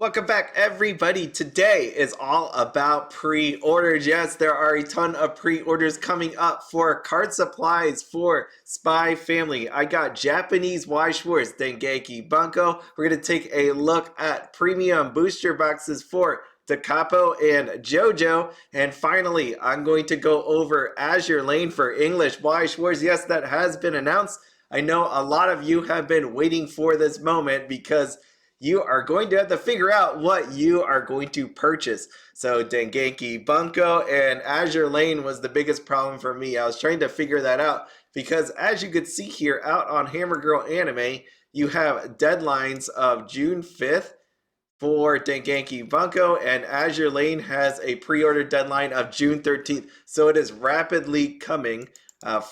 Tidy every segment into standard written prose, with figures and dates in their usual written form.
Welcome back, everybody. Today is all about pre-orders. Yes, there are a ton of pre-orders coming up for card supplies for Spy Family. I got Japanese Weiss Schwarz, Dengeki Bunko. We're going to take a look at premium booster boxes for the Capo and Jojo. And finally, I'm going to go over Azur Lane for English Weiss Schwarz. Yes, that has been announced. I know a lot of you have been waiting for this moment because you are going to have to figure out what you are going to purchase. So Dengeki Bunko and Azur Lane was the biggest problem for me. I was trying to figure that out because as you could see here out on Hammer Girl Anime, you have deadlines of June 5th for Dengeki Bunko, and Azur Lane has a pre-order deadline of June 13th. So it is rapidly coming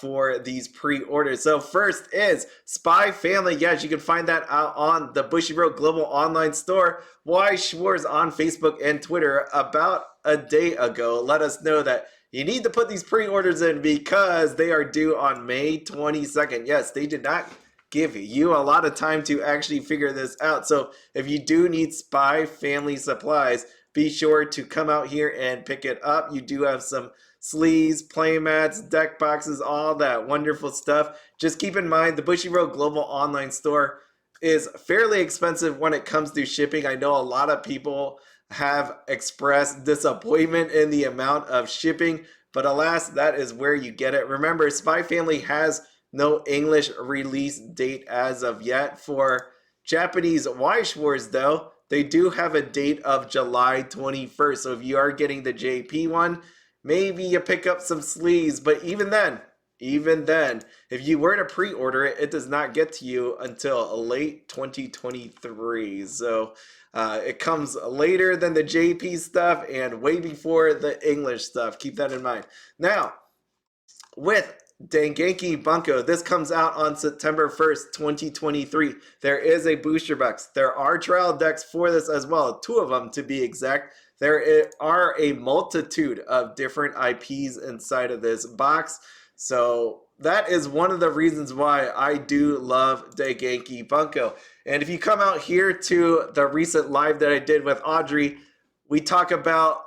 for these pre-orders. So first is Spy Family. Yes, you can find that out on the Bushiroad Global Online Store. Weiss Schwarz on Facebook and Twitter about a day ago let us know that you need to put these pre-orders in because they are due on May 22nd. Yes, they did not give you a lot of time to actually figure this out. So if you do need Spy Family supplies, be sure to come out here and pick it up. You do have some sleeves, playmats, deck boxes, all that wonderful stuff. Just keep in mind the Bushiroad Global Online Store is fairly expensive when it comes to shipping. I know a lot of people have expressed disappointment in the amount of shipping, but alas, that is where you get it. Remember, Spy Family has no English release date as of yet. For Japanese Weiss Schwarz, though, they do have a date of July 21st. So if you are getting the JP one, maybe you pick up some sleeves. But even then, if you were to pre-order it, it does not get to you until late 2023. So it comes later than the JP stuff and way before the English stuff. Keep that in mind. Now, with Dengeki Bunko, this comes out on September 1st, 2023. There is a booster box. There are trial decks for this as well, 2 of them to be exact. There are a multitude of different IPs inside of this box. So that is one of the reasons why I do love Dengeki Bunko. And if you come out here to the recent live that I did with Audrey, we talk about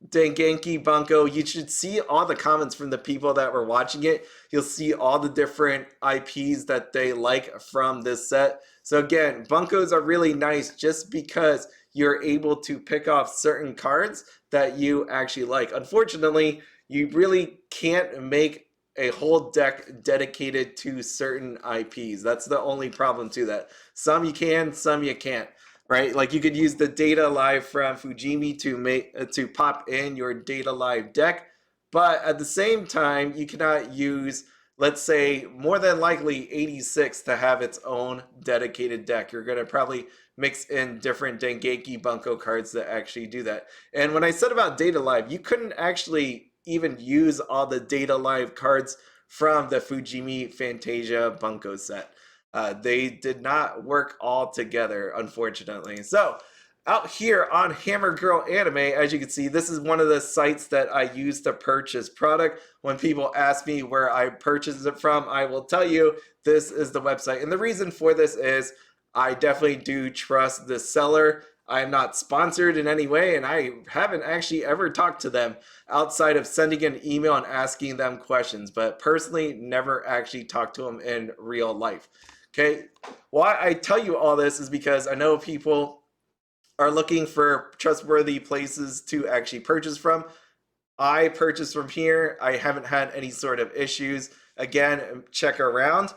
Dengeki Bunko. You should see all the comments from the people that were watching it. You'll see all the different IPs that they like from this set. So again, Bunkos are really nice just because you're able to pick off certain cards that you actually like. Unfortunately, you really can't make a whole deck dedicated to certain IPs. That's the only problem to that. Some you can, some you can't. Right, like you could use the Data Live from Fujimi to pop in your Data Live deck, but at the same time, you cannot use, let's say, more than likely 86 to have its own dedicated deck. You're going to probably mix in different Dengeki Bunko cards that actually do that. And when I said about Data Live, you couldn't actually even use all the Data Live cards from the Fujimi Fantasia Bunko set. They did not work all together, unfortunately. So, out here on Hammer Girl Anime, as you can see, this is one of the sites that I use to purchase product. When people ask me where I purchase it from, I will tell you this is the website. And the reason for this is I definitely do trust the seller. I am not sponsored in any way, and I haven't actually ever talked to them outside of sending an email and asking them questions, but personally never actually talked to them in real life. Okay, why I tell you all this is because I know people are looking for trustworthy places to actually purchase from. I purchase from here. I haven't had any sort of issues. Again, check around.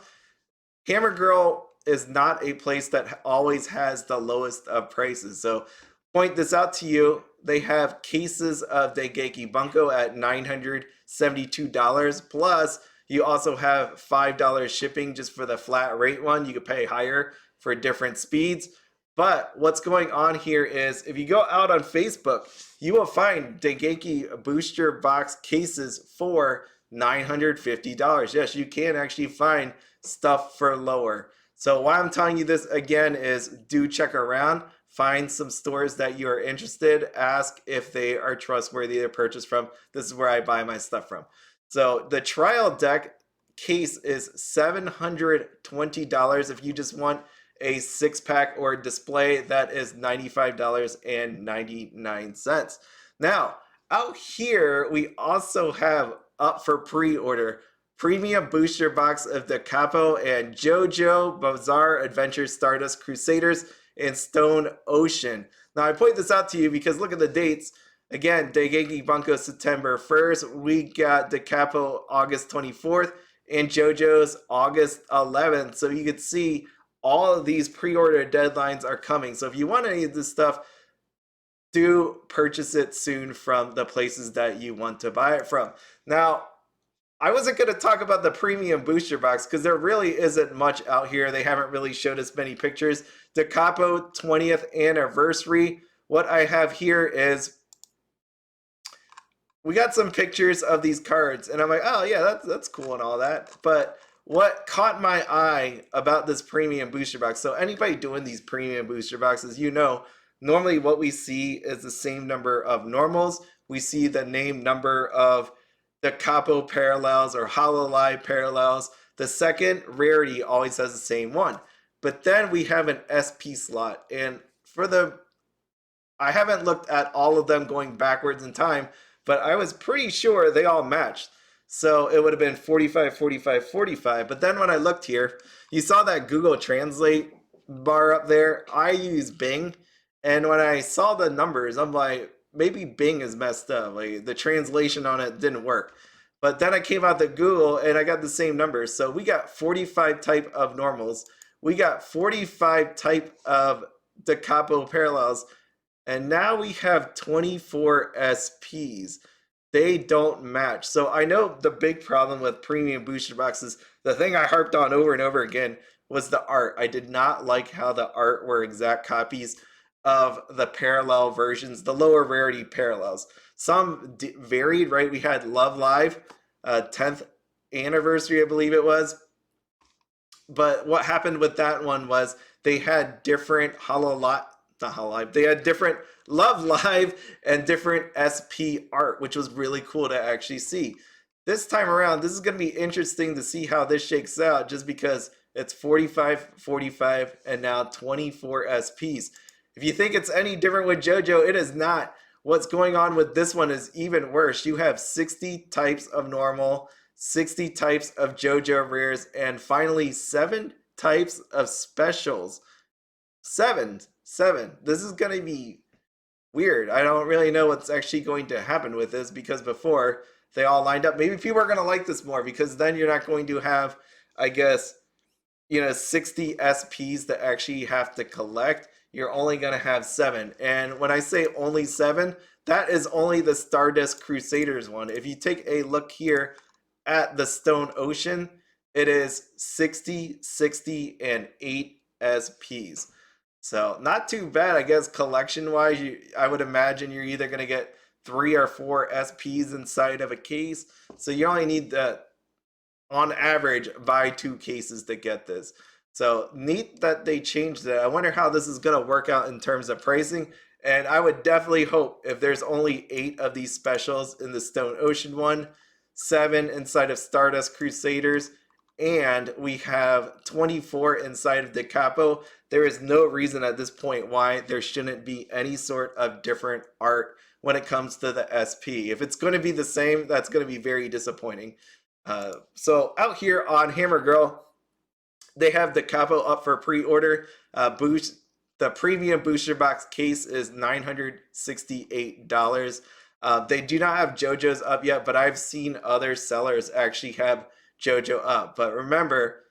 Hammer Girl is not a place that always has the lowest of prices. So point this out to you. They have cases of Dengeki Bunko at $972 plus. You also have $5 shipping just for the flat rate one. You could pay higher for different speeds. But what's going on here is if you go out on Facebook, you will find Dengeki booster box cases for $950. Yes, you can actually find stuff for lower. So why I'm telling you this again is do check around. Find some stores that you are interested. Ask if they are trustworthy to purchase from. This is where I buy my stuff from. So the trial deck case is $720 if you just want a 6-pack or display that is $95.99. Now, out here, we also have up for pre-order premium booster box of the Capo and Jojo Bizarre Adventure Stardust Crusaders and Stone Ocean. Now, I point this out to you because look at the dates. Again, Dengeki Bunko September 1st. We got the Capo August 24th and JoJo's August 11th. So you can see all of these pre-order deadlines are coming. So if you want any of this stuff, do purchase it soon from the places that you want to buy it from. Now, I wasn't going to talk about the premium booster box because there really isn't much out here. They haven't really showed us many pictures. The Capo 20th anniversary. What I have here is we got some pictures of these cards, and I'm like, oh yeah, that's cool and all that. But what caught my eye about this premium booster box, so anybody doing these premium booster boxes, you know, normally what we see is the same number of normals. We see the name number of the Capo parallels or Hololive parallels. The second rarity always has the same one. But then we have an SP slot, and I haven't looked at all of them going backwards in time, but I was pretty sure they all matched. So it would have been 45, 45, 45. But then when I looked here, you saw that Google Translate bar up there. I use Bing. And when I saw the numbers, I'm like, maybe Bing is messed up. Like the translation on it didn't work. But then I came out to Google and I got the same numbers. So we got 45 type of normals. We got 45 type of the Capo parallels. And now we have 24 SPs. They don't match. So I know the big problem with premium booster boxes, the thing I harped on over and over again was the art. I did not like how the art were exact copies of the parallel versions, the lower rarity parallels. Some varied, right? We had Love Live, 10th anniversary, I believe it was. But what happened with that one was they had different they had different Love Live and different SP art, which was really cool to actually see. This time around, this is going to be interesting to see how this shakes out just because it's 45, 45, and now 24 SPs. If you think it's any different with JoJo, it is not. What's going on with this one is even worse. You have 60 types of normal, 60 types of JoJo rares, and finally 7 types of specials. Seven. This is going to be weird. I don't really know what's actually going to happen with this because before they all lined up. Maybe people are going to like this more because then you're not going to have, I guess, 60 SPs that actually have to collect. You're only going to have 7. And when I say only 7, that is only the Stardust Crusaders one. If you take a look here at the Stone Ocean, it is 60, 60, and 8 SPs. So not too bad, I guess, collection-wise. I would imagine you're either going to get 3 or 4 SPs inside of a case. So you only need to, on average, buy 2 cases to get this. So neat that they changed that. I wonder how this is going to work out in terms of pricing. And I would definitely hope if there's only 8 of these specials in the Stone Ocean one, 7 inside of Stardust Crusaders, and we have 24 inside of the Capo, there is no reason at this point why there shouldn't be any sort of different art when it comes to the SP. If it's going to be the same, that's going to be very disappointing. So out here on Hammer Girl, they have the Capo up for pre-order. The premium booster box case is $968. They do not have JoJo's up yet, but I've seen other sellers actually have JoJo up. But remember,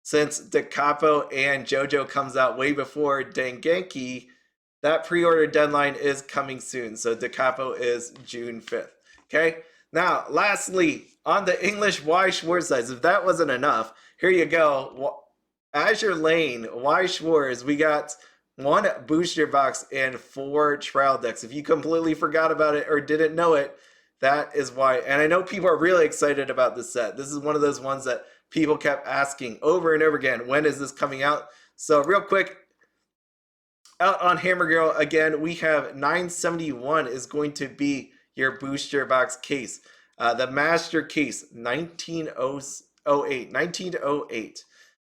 since the Capo and JoJo comes out way before Dengeki, that pre-order deadline is coming soon. So the Capo is June 5th. Okay. Now, lastly, on the English Weiss Schwarz size, if that wasn't enough, here you go. Azur Lane, Weiss Schwarz, we got 1 booster box and 4 trial decks. If you completely forgot about it or didn't know it, that is why. And I know people are really excited about this set. This is one of those ones that people kept asking over and over again, when is this coming out? So real quick, out on Hammer Girl, again, we have 971 is going to be your booster box case. The master case, 1908.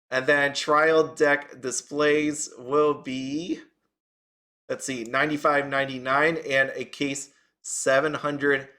And then trial deck displays will be, let's see, $95.99, and a case $720.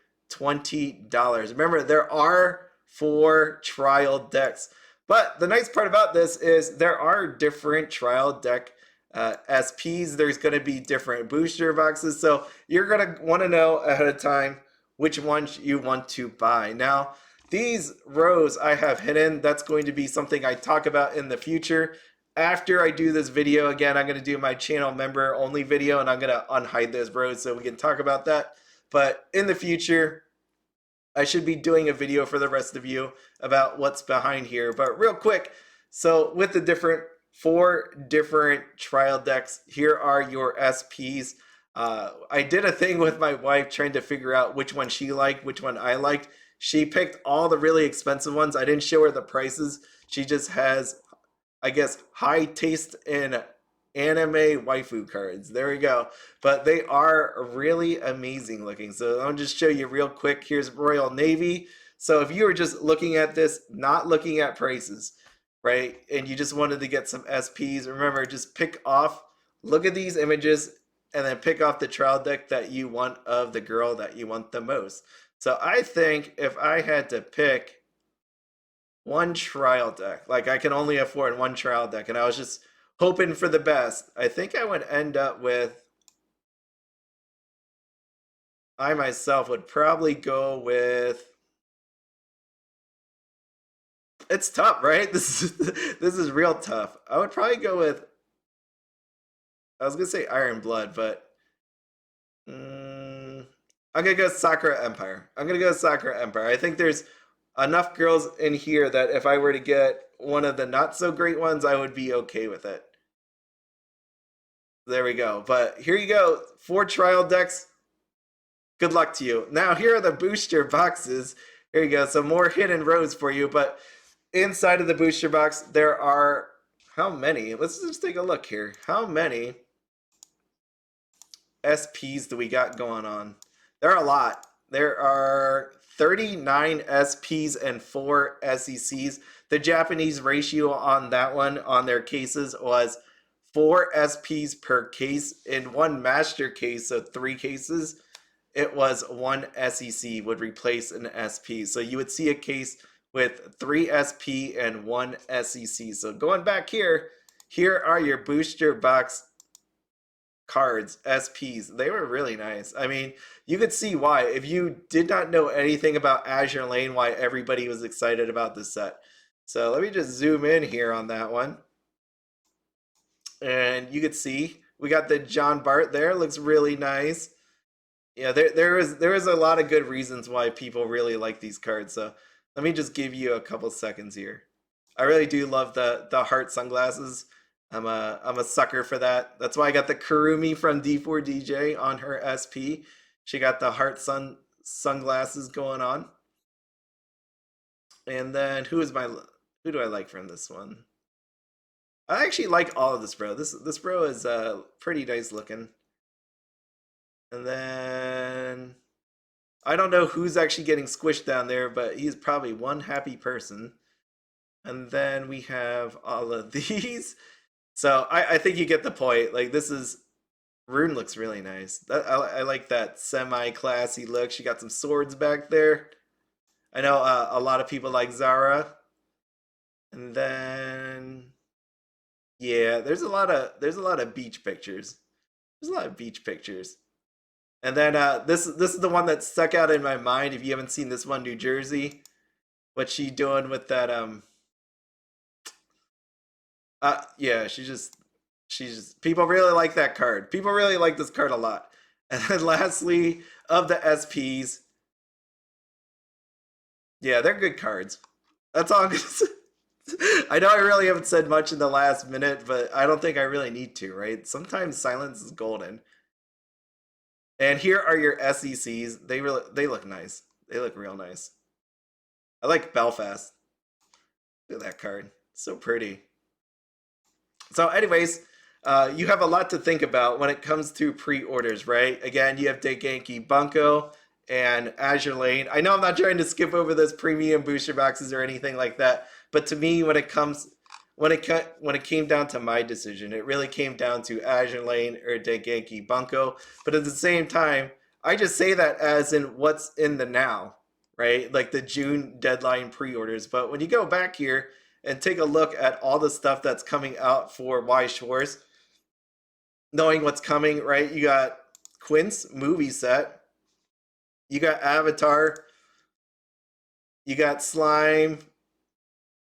Remember, there are 4 trial decks. But the nice part about this is there are different trial deck SPs. There's going to be different booster boxes. So you're going to want to know ahead of time which ones you want to buy. Now, these rows I have hidden, that's going to be something I talk about in the future. After I do this video, again, I'm going to do my channel member only video, and I'm going to unhide those rows so we can talk about that. But in the future, I should be doing a video for the rest of you about what's behind here. But real quick, so with the 4 different trial decks, here are your SPs. I did a thing with my wife trying to figure out which one she liked, which one I liked. She picked all the really expensive ones. I didn't show her the prices. She just has, I guess, high taste in anime waifu cards. There we go. But they are really amazing looking. So I'll just show you real quick. Here's Royal Navy. So if you were just looking at this, not looking at prices, right, and you just wanted to get some SPs, remember, just pick off, look at these images, and then pick off the trial deck that you want of the girl that you want the most. So I think if I had to pick one trial deck, like I can only afford one trial deck, and I was just hoping for the best, I think I would end up with, I myself would probably go with, it's tough, right? This is real tough. I would probably go with, I was gonna say Iron Blood, but I'm gonna go Sakura Empire. I'm gonna go Sakura Empire. I think there's enough girls in here that if I were to get one of the not so great ones, I would be okay with it. There we go. But here you go, 4 trial decks. Good luck to you. Now here are the booster boxes. Here you go. Some more hidden rows for you. But inside of the booster box, there are, how many? Let's just take a look here. How many SPs do we got going on? There are a lot. There are 39 SPs and 4 SECs. The Japanese ratio on that one, on their cases, was 4 SPs per case. In one master case, so 3 cases, it was 1 SEC would replace an SP. So you would see a case with 3 SP and 1 SEC. So going back here, here are your booster box cards, SPs. They were really nice. I mean, you could see why. If you did not know anything about Azur Lane, why everybody was excited about this set. So let me just zoom in here on that one. And you could see we got the John Bart there. Looks really nice. Yeah, there is a lot of good reasons why people really like these cards. So let me just give you a couple seconds here. I really do love the heart sunglasses. I'm a sucker for that. That's why I got the Kurumi from D4DJ on her SP. She got the heart sunglasses going on. And then who do I like from this one? I actually like all of this bro. This bro is pretty nice looking. And then I don't know who's actually getting squished down there, but he's probably one happy person. And then we have all of these. So I think you get the point. Like, this is, Rune looks really nice. I like that semi-classy look. She got some swords back there. I know a lot of people like Zara. And then, yeah, there's a lot of beach pictures. There's a lot of beach pictures. And then this is the one that stuck out in my mind. If you haven't seen this one, New Jersey, what's she doing with that? Yeah, she's just people really like that card. People really like this card a lot. And then lastly, of the SPs, yeah, they're good cards. That's all I'm gonna say. I know I really haven't said much in the last minute, but I don't think I really need to, right? Sometimes silence is golden. And here are your SECs. They look nice. They look real nice. I like Belfast. Look at that card. So pretty. So anyways, you have a lot to think about when it comes to pre-orders, right? Again, you have Dengeki Bunko and Azur Lane. I know I'm not trying to skip over those premium booster boxes or anything like that, but to me, when it comes, when it came down to my decision, it really came down to Azur Lane or Dengeki Bunko. But at the same time, I just say that as in what's in the now, right? Like the June deadline pre-orders. But when you go back here and take a look at all the stuff that's coming out for Weiss Schwarz, knowing what's coming, right? You got Quint's movie set, you got Avatar, you got Slime.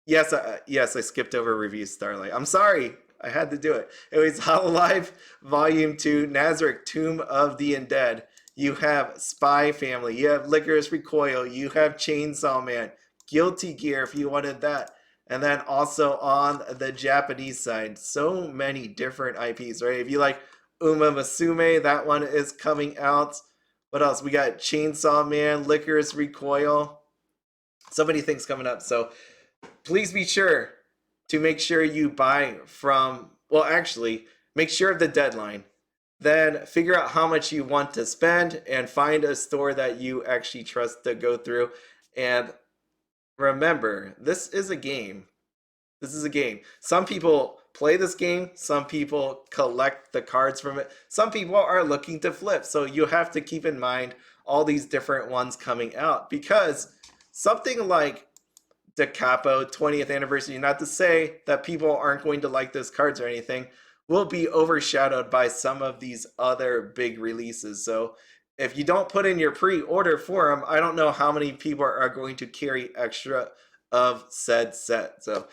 Yes, yes, I skipped over review Starlight. I'm sorry, I had to do it. It was Hololive Volume 2, Nazarick, Tomb of the Undead. You have Spy Family, you have Licorice Recoil, you have Chainsaw Man, Guilty Gear if you wanted that. And then also on the Japanese side, so many different IPs, right? If you like Uma Musume, that one is coming out. What else? We got Chainsaw Man, Licorice Recoil. So many things coming up. So please be sure to make sure you buy from, well, actually, make sure of the deadline. Then figure out how much you want to spend and find a store that you actually trust to go through. And remember, this is a game. This is a game. Some people play this game. Some people collect the cards from it. Some people are looking to flip. So you have to keep in mind all these different ones coming out, because something like the Capo 20th anniversary, not to say that people aren't going to like those cards or anything, will be overshadowed by some of these other big releases. So if you don't put in your pre-order for them, I don't know how many people are going to carry extra of said set. So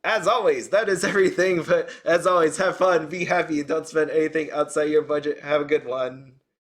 as always, that is everything. But as always, have fun, be happy, and don't spend anything outside your budget. Have a good one.